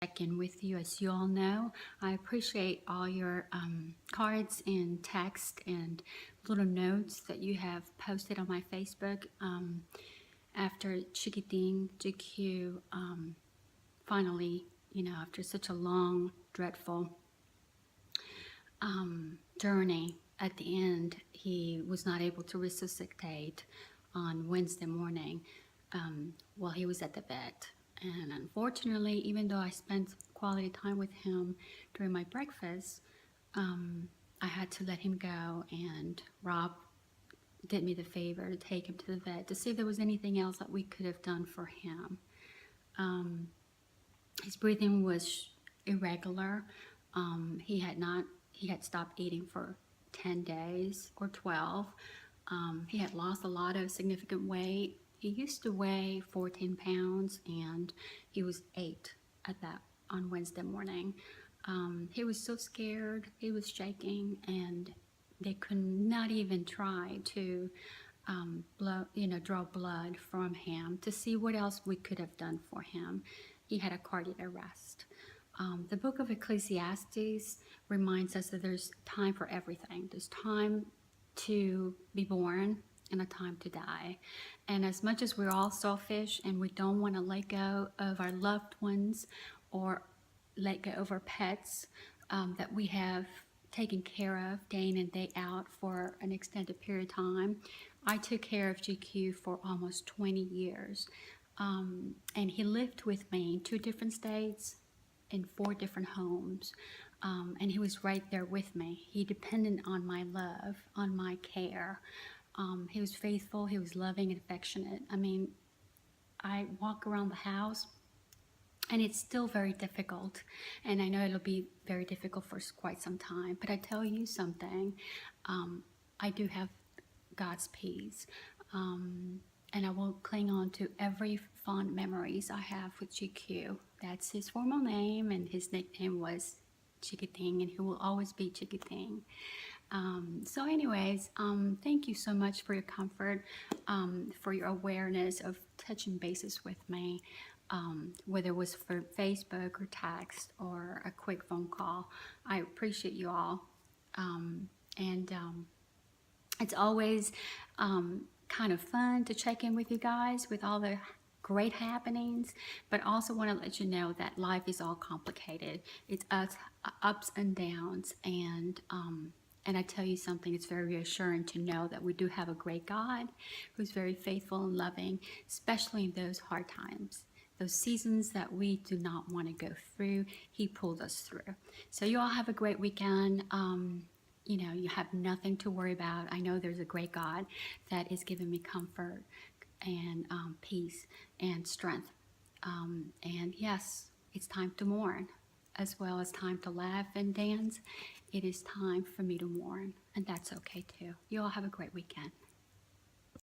check in with you. As you all know, I appreciate all your cards and text and little notes that you have posted on my Facebook after Chiquiting GQ finally, after such a long, dreadful journey. At the end, he was not able to resuscitate on Wednesday morning while he was at the vet. And unfortunately, even though I spent quality time with him during my breakfast, I had to let him go, and Rob did me the favor to take him to the vet to see if there was anything else that we could have done for him. His breathing was irregular. He had stopped eating for 10 days or 12. He had lost a lot of significant weight. He used to weigh 14 pounds, and he was 8 at that on Wednesday morning. He was so scared. He was shaking, and they could not even try to draw blood from him to see what else we could have done for him. He had a cardiac arrest. The book of Ecclesiastes reminds us that there's time for everything. There's time to be born and a time to die. And as much as we're all selfish and we don't want to let go of our loved ones or let go of our pets that we have taken care of day in and day out for an extended period of time. I took care of GQ for almost 20 years. And he lived with me in 2 different states, in 4 different homes. And he was right there with me. He depended on my love, on my care. He was faithful, he was loving and affectionate. I mean, I walk around the house and it's still very difficult. And I know it'll be very difficult for quite some time. But I tell you something, I do have God's peace. And I will cling on to every fond memories I have with GQ. That's his formal name, and his nickname was Chiquiting, and he will always be Chiquiting. So anyways, thank you so much for your comfort, for your awareness of touching bases with me, whether it was for Facebook or text or a quick phone call. I appreciate you all. It's always kind of fun to check in with you guys with all the great happenings, but also want to let you know that life is all complicated. It's ups and downs, and I tell you something, it's very reassuring to know that we do have a great God who's very faithful and loving, especially in those hard times, those seasons that we do not want to go through. He pulled us through. So you all have a great weekend. You have nothing to worry about. I know there's a great God that is giving me comfort and peace and strength. And yes, it's time to mourn as well as time to laugh and dance. It is time for me to mourn, and that's okay too. You all have a great weekend.